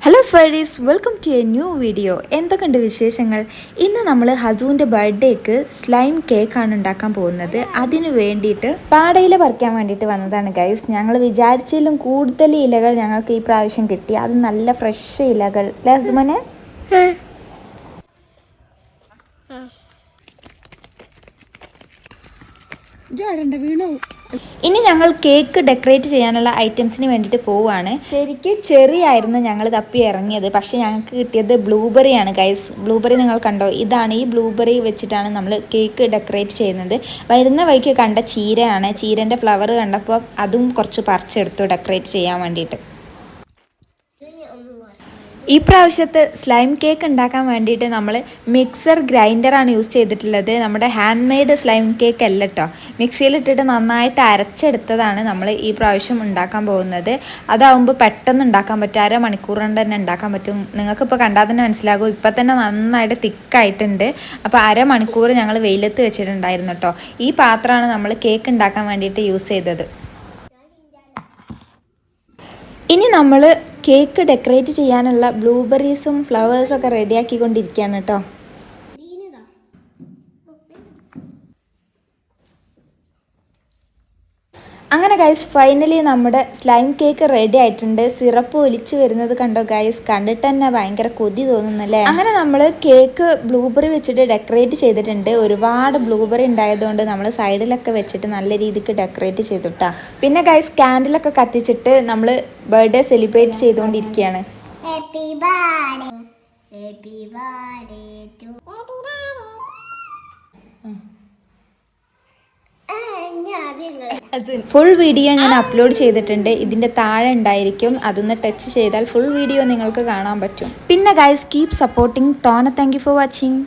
Hello ഫേഡീസ്, welcome to a new video. എന്തൊക്കെയുണ്ട് വിശേഷങ്ങൾ? ഇന്ന് നമ്മൾ ഹസുവിൻ്റെ ബർത്ത്ഡേക്ക് സ്ലൈം കേക്കാണ് ഉണ്ടാക്കാൻ പോകുന്നത്. അതിനു വേണ്ടിയിട്ട് പാടയില പറിക്കാൻ വേണ്ടിയിട്ട് വന്നതാണ് ഗൈസ്. ഞങ്ങൾ വിചാരിച്ചതിലും കൂടുതൽ ഇലകൾ ഞങ്ങൾക്ക് ഈ പ്രാവശ്യം കിട്ടി. അത് നല്ല ഫ്രഷ് ഇലകൾ. ഹസുമനെ വീണു. ഇനി ഞങ്ങൾ കേക്ക് ഡെക്കറേറ്റ് ചെയ്യാനുള്ള ഐറ്റംസിന് വേണ്ടിയിട്ട് പോവുകയാണ്. ശരിക്കും ചെറിയായിരുന്നു ഞങ്ങൾ തപ്പി ഇറങ്ങിയത്, പക്ഷേ ഞങ്ങൾക്ക് കിട്ടിയത് ബ്ലൂബെറിയാണ് ഗൈസ്. ബ്ലൂബെറി നിങ്ങൾ കണ്ടോ? ഇതാണ്. ഈ ബ്ലൂബെറി വെച്ചിട്ടാണ് നമ്മൾ കേക്ക് ഡെക്കറേറ്റ് ചെയ്യുന്നത്. വരുന്ന വഴിക്ക് കണ്ട ചീരയാണ്. ചീരൻ്റെ ഫ്ലവർ കണ്ടപ്പോൾ അതും കുറച്ച് പറിച്ചെടുത്തു ഡെക്കറേറ്റ് ചെയ്യാൻ വേണ്ടിയിട്ട്. ഈ പ്രാവശ്യത്തെ സ്ലൈം കേക്ക് ഉണ്ടാക്കാൻ വേണ്ടിയിട്ട് നമ്മൾ മിക്സർ ഗ്രൈൻഡറാണ് യൂസ് ചെയ്തിട്ടുള്ളത്. നമ്മുടെ ഹാൻഡ് മെയ്ഡ് സ്ലൈം കേക്ക് അല്ല കേട്ടോ. മിക്സിയിലിട്ടിട്ട് നന്നായിട്ട് അരച്ചെടുത്തതാണ് നമ്മൾ ഈ പ്രാവശ്യം ഉണ്ടാക്കാൻ പോകുന്നത്. അതാവുമ്പോൾ പെട്ടെന്ന് ഉണ്ടാക്കാൻ പറ്റും. 1/2 മണിക്കൂർ കൊണ്ട് തന്നെ ഉണ്ടാക്കാൻ പറ്റും. നിങ്ങൾക്കിപ്പോൾ കണ്ടാൽ തന്നെ മനസ്സിലാകും. ഇപ്പം തന്നെ നന്നായിട്ട് തിക്കായിട്ടുണ്ട്. അപ്പോൾ 1/2 മണിക്കൂർ ഞങ്ങൾ വെയിലത്ത് വെച്ചിട്ടുണ്ടായിരുന്നു കേട്ടോ. ഈ പാത്രമാണ് നമ്മൾ കേക്ക് ഉണ്ടാക്കാൻ വേണ്ടിയിട്ട് യൂസ് ചെയ്തത്. ഇനി നമ്മൾ കേക്ക് ഡെക്കറേറ്റ് ചെയ്യാനുള്ള ബ്ലൂബെറീസും ഫ്ലവേഴ്സൊക്കെ റെഡിയാക്കിക്കൊണ്ടിരിക്കുകയാണ് കേട്ടോ. അങ്ങനെ ഗൈസ്, ഫൈനലി നമ്മുടെ സ്ലൈം കേക്ക് റെഡി ആയിട്ടുണ്ട്. സിറപ്പ് ഒലിച്ച് വരുന്നത് കണ്ടോ ഗൈസ്? കണ്ടിട്ട് തന്നെ ഭയങ്കര കൊതി തോന്നുന്നല്ലേ. അങ്ങനെ നമ്മൾ കേക്ക് ബ്ലൂബെറി വെച്ചിട്ട് ഡെക്കറേറ്റ് ചെയ്തിട്ടുണ്ട്. ഒരുപാട് ബ്ലൂബെറി ഉണ്ടായതുകൊണ്ട് നമ്മൾ സൈഡിലൊക്കെ വെച്ചിട്ട് നല്ല രീതിക്ക് ഡെക്കറേറ്റ് ചെയ്തിട്ടാ. പിന്നെ ഗൈസ്, കാൻഡിലൊക്കെ കത്തിച്ചിട്ട് നമ്മൾ ബർത്ത്ഡേ സെലിബ്രേറ്റ് ചെയ്തുകൊണ്ടിരിക്കുകയാണ്. Happy birthday, happy birthday to full video ഞാൻ അപ്ലോഡ് ചെയ്തിട്ടുണ്ട്. ഇതിൻ്റെ താഴെ ഉണ്ടായിരിക്കും. അതൊന്ന് ടച്ച് ചെയ്താൽ ഫുൾ വീഡിയോ നിങ്ങൾക്ക് കാണാൻ പറ്റും. പിന്നെ ഗൈസ്, കീപ് സപ്പോർട്ടിങ് തോന. Thank you for watching.